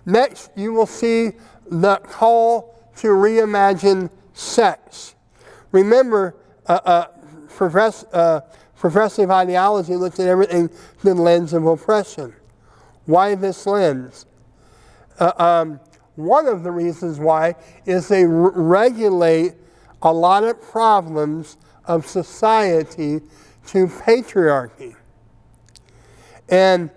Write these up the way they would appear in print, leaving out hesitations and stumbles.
Next, you will see the call to reimagine sex. Remember, progressive ideology looks at everything through the lens of oppression. Why this lens? One of the reasons why is they regulate a lot of problems of society to patriarchy. And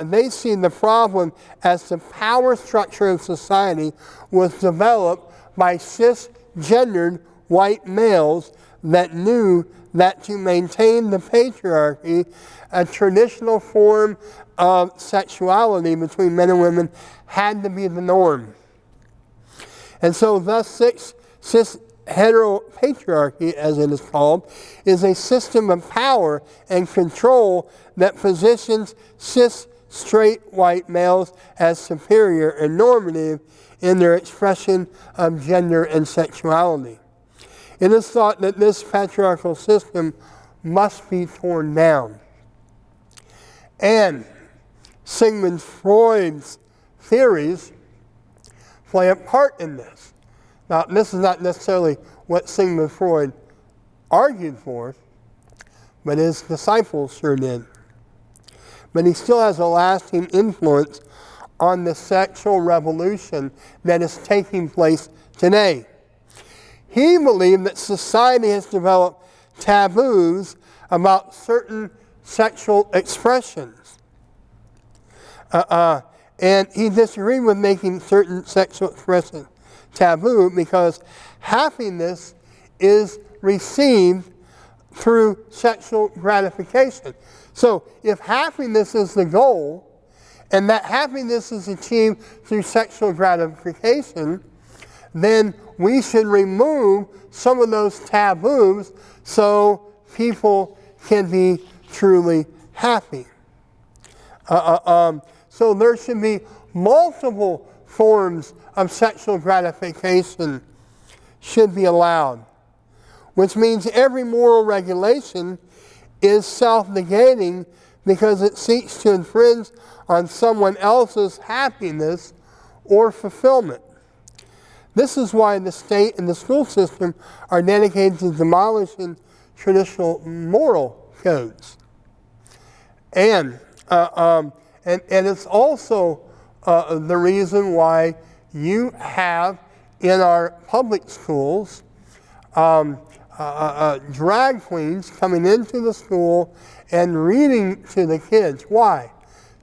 they see the problem as the power structure of society was developed by cisgendered white males that knew that to maintain the patriarchy, a traditional form of sexuality between men and women had to be the norm. And so thus cis heteropatriarchy, as it is called, is a system of power and control that positions cis straight white males as superior and normative in their expression of gender and sexuality. It is thought that this patriarchal system must be torn down. And Sigmund Freud's theories play a part in this. Now, this is not necessarily what Sigmund Freud argued for, but his disciples sure did. But he still has a lasting influence on the sexual revolution that is taking place today. He believed that society has developed taboos about certain sexual expressions. And he disagreed with making certain sexual expressions taboo because happiness is received through sexual gratification. So if happiness is the goal, and that happiness is achieved through sexual gratification, then we should remove some of those taboos so people can be truly happy. So there should be multiple forms of sexual gratification should be allowed, which means every moral regulation is self-negating because it seeks to infringe on someone else's happiness or fulfillment. This is why the state and the school system are dedicated to demolishing traditional moral codes. And it's also the reason why you have in our public schools drag queens coming into the school and reading to the kids. Why?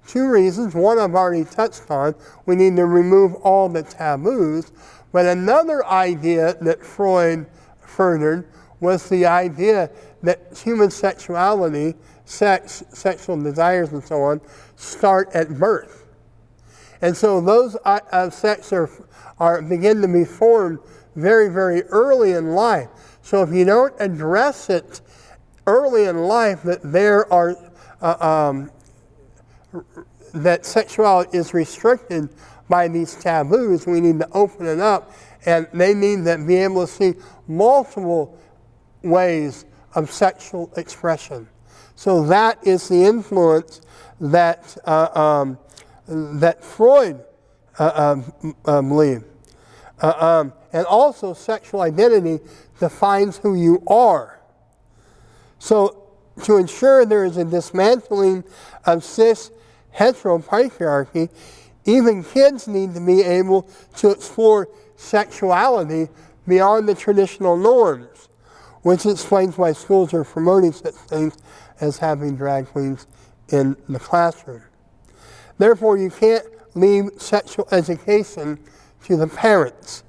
Two reasons. One I've already touched on. We need to remove all the taboos. But another idea that Freud furthered was the idea that human sexuality, sex, sexual desires and so on, start at birth. And so those sex are begin to be formed very, very early in life. So if you don't address it early in life, that there are that sexuality is restricted by these taboos, we need to open it up, and they need to be able to see multiple ways of sexual expression. So that is the influence that that Freud believed. And also sexual identity defines who you are. So to ensure there is a dismantling of cis heteropatriarchy, even kids need to be able to explore sexuality beyond the traditional norms, which explains why schools are promoting such things as having drag queens in the classroom. Therefore, you can't leave sexual education to the parents,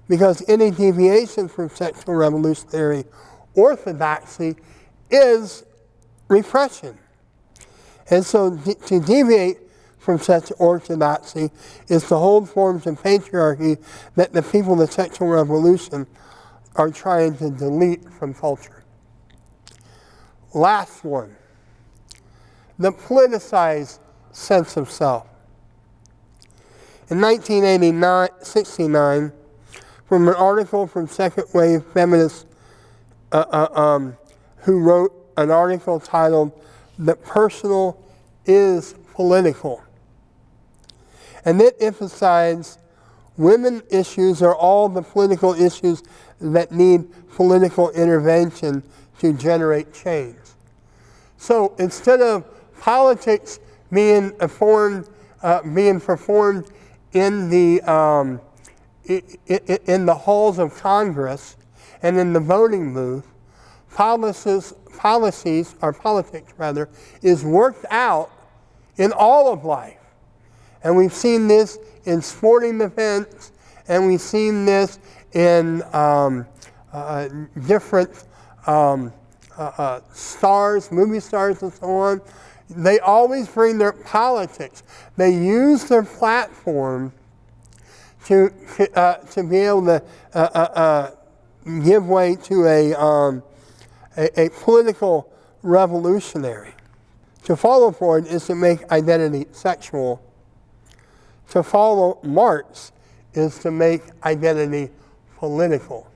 because any deviation from sexual revolutionary orthodoxy is repression. And so to deviate from such orthodoxy is to hold forms of patriarchy that the people of the sexual revolution are trying to delete from culture. Last one, the politicized sense of self. In 1969, from an article from second wave feminists who wrote an article titled "The Personal is Political." And it emphasized women issues are all the political issues that need political intervention to generate change. So instead of politics being performed in the halls of Congress and in the voting booth, politics is worked out in all of life. And we've seen this in sporting events, and we've seen this in different stars, movie stars and so on. They always bring their politics. They use their platform to be able to give way to a political revolutionary. To follow Freud is to make identity sexual. To follow Marx is to make identity political.